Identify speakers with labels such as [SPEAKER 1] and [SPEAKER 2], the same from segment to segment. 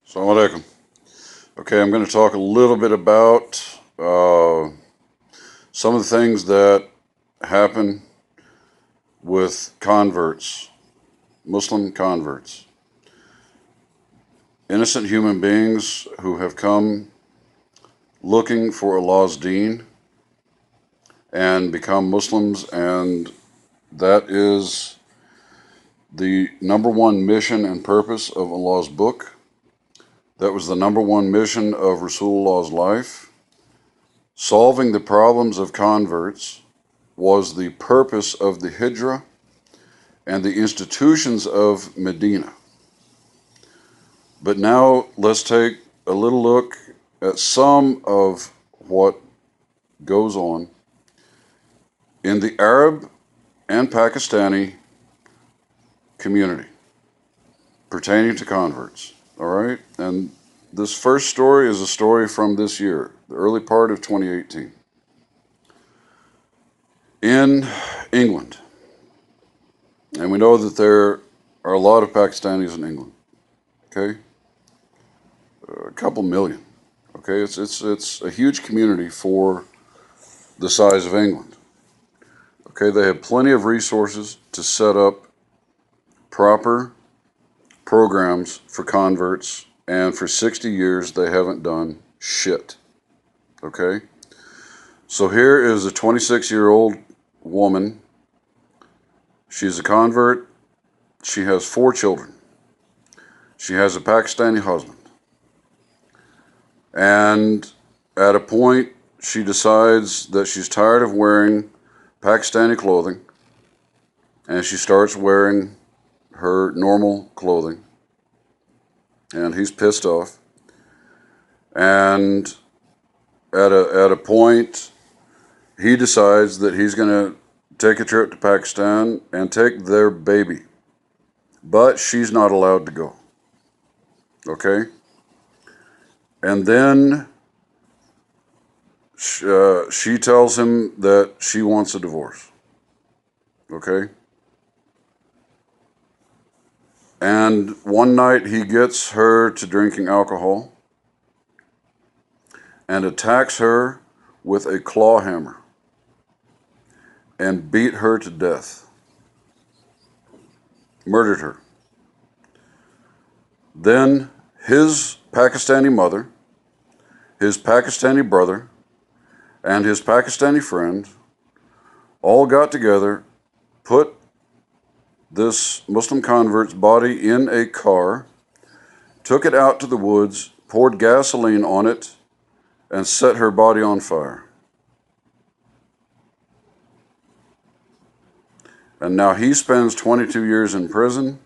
[SPEAKER 1] Assalamu alaikum. Okay, I'm going to talk a little bit about some of the things that happen with converts, Muslim converts, innocent human beings who have come looking for Allah's deen and become Muslims, and that is the number one mission and purpose of Allah's book. That was the number one mission of Rasulullah's life. Solving the problems of converts was the purpose of the Hijrah and the institutions of Medina. But now let's take a little look at some of what goes on in the Arab and Pakistani community pertaining to converts. All right? And this first story is a story from this year, the early part of 2018. In England, and we know that there are a lot of Pakistanis in England, okay? A couple million, okay? It's a huge community for the size of England, okay? They have plenty of resources to set up proper programs for converts, and for 60 years they haven't done shit, okay? So here is a 26-year-old woman. She's a convert. She has 4 children. She has a Pakistani husband. And at a point, she decides that she's tired of wearing Pakistani clothing, and she starts wearing her normal clothing. And he's pissed off. And at a point, he decides that he's going to take a trip to Pakistan and take their baby. But she's not allowed to go. Okay? And then she tells him that she wants a divorce. Okay? And one night he gets her to drinking alcohol and attacks her with a claw hammer and beat her to death. Murdered her. Then his Pakistani mother, his Pakistani brother, and his Pakistani friend all got together, put this Muslim convert's body in a car, took it out to the woods, poured gasoline on it, and set her body on fire. And now he spends 22 years in prison,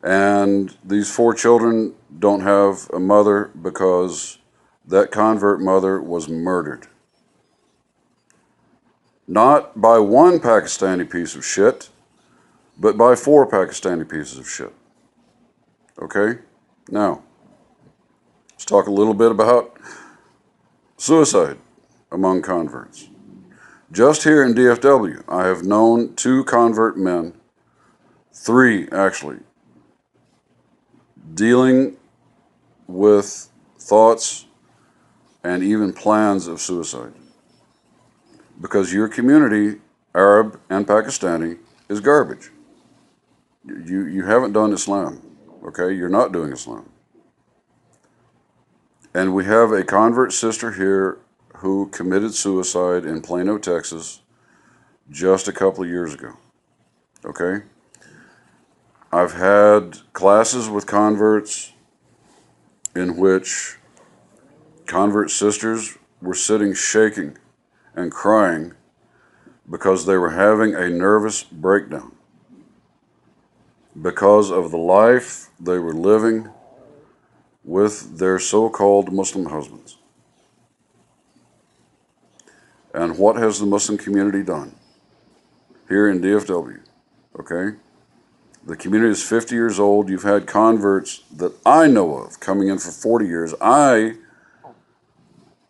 [SPEAKER 1] and these 4 children don't have a mother because that convert mother was murdered. Not by one Pakistani piece of shit, but by 4 Pakistani pieces of shit. Okay? Now, let's talk a little bit about suicide among converts. Just here in DFW, I have known 2 convert men, 3 actually, dealing with thoughts and even plans of suicide. Because your community, Arab and Pakistani, is garbage. You haven't done Islam, okay? You're not doing Islam. And we have a convert sister here who committed suicide in Plano, Texas, just a couple of years ago, okay? I've had classes with converts in which convert sisters were sitting shaking and crying because they were having a nervous breakdown because of the life they were living with their so-called Muslim husbands. And what has the Muslim community done here in DFW? Okay? The community is 50 years old. You've had converts that I know of coming in for 40 years. I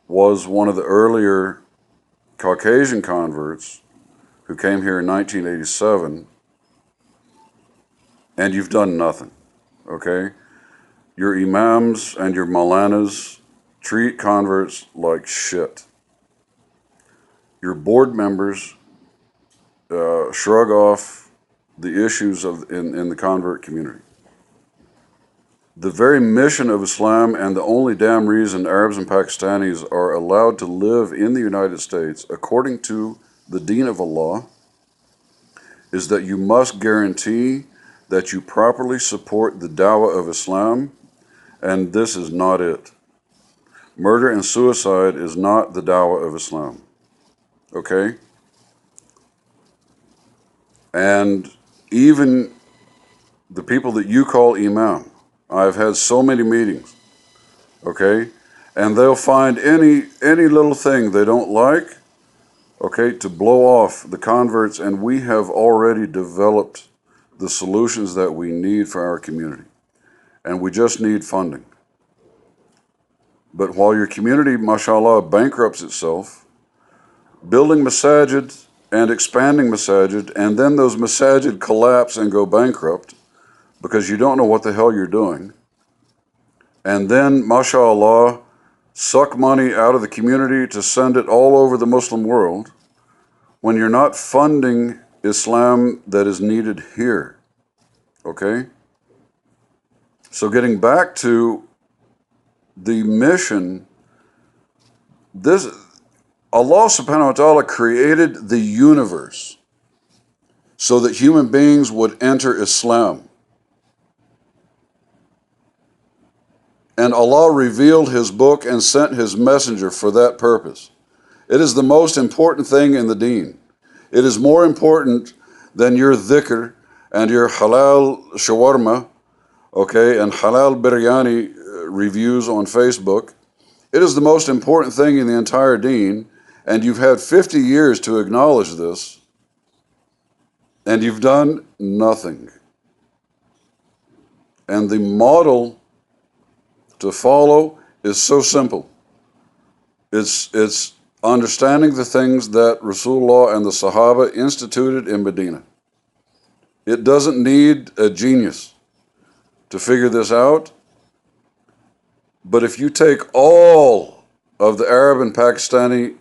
[SPEAKER 1] was one of the earlier Caucasian converts who came here in 1987, and you've done nothing, okay? your imams and your Maulanas treat converts like shit. Your board members shrug off the issues in the convert community. The very mission of Islam and the only damn reason Arabs and Pakistanis are allowed to live in the United States, according to the Deen of Allah, is that you must guarantee that you properly support the dawah of Islam, and this is not it. Murder and suicide is not the dawah of Islam. Okay? And even the people that you call imam, I've had so many meetings, okay? And they'll find any little thing they don't like, okay, to blow off the converts, and we have already developed the solutions that we need for our community. And we just need funding. But while your community, mashallah, bankrupts itself, building masajid and expanding masajid, and then those masajid collapse and go bankrupt because you don't know what the hell you're doing, and then, mashallah, suck money out of the community to send it all over the Muslim world, when you're not funding Islam that is needed here, okay? So getting back to the mission, Allah subhanahu wa ta'ala created the universe so that human beings would enter Islam. And Allah revealed His book and sent His messenger for that purpose. It is the most important thing in the deen. It is more important than your dhikr and your halal shawarma, okay, and halal biryani reviews on Facebook. It is the most important thing in the entire deen, and you've had 50 years to acknowledge this, and you've done nothing. And the model to follow is so simple. It's understanding the things that Rasulullah and the Sahaba instituted in Medina. It doesn't need a genius to figure this out. But if you take all of the Arab and Pakistani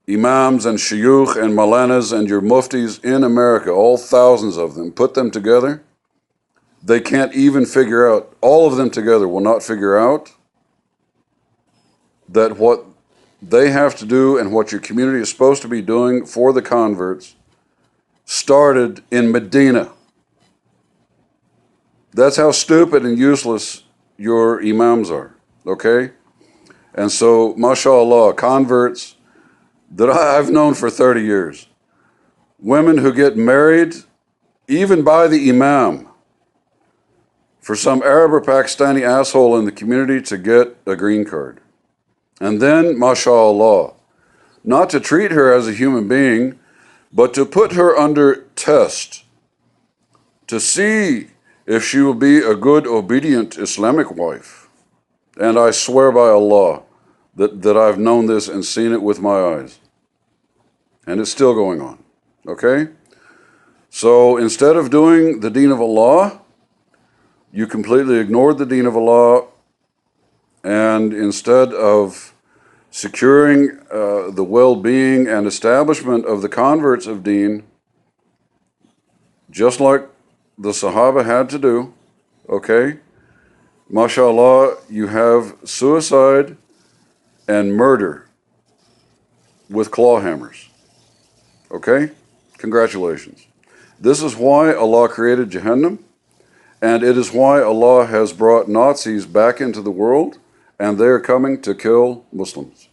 [SPEAKER 1] imams and shuyukh and malanas and your muftis in America, all thousands of them, put them together, they can't even figure out, all of them together will not figure out that what they have to do and what your community is supposed to be doing for the converts started in Medina. That's how stupid and useless your imams are, okay? And so, mashallah, converts that I've known for 30 years, women who get married even by the imam for some Arab or Pakistani asshole in the community to get a green card. And then, mashallah, not to treat her as a human being, but to put her under test, to see if she will be a good, obedient Islamic wife. And I swear by Allah that I've known this and seen it with my eyes. And it's still going on, okay? So instead of doing the deen of Allah, you completely ignored the deen of Allah, and instead of securing the well-being and establishment of the converts of deen, just like the Sahaba had to do, okay? Mashallah, you have suicide and murder with claw hammers, okay? Congratulations. This is why Allah created Jahannam, and it is why Allah has brought Nazis back into the world, and they are coming to kill Muslims.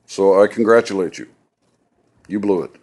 [SPEAKER 1] So I congratulate you. You blew it.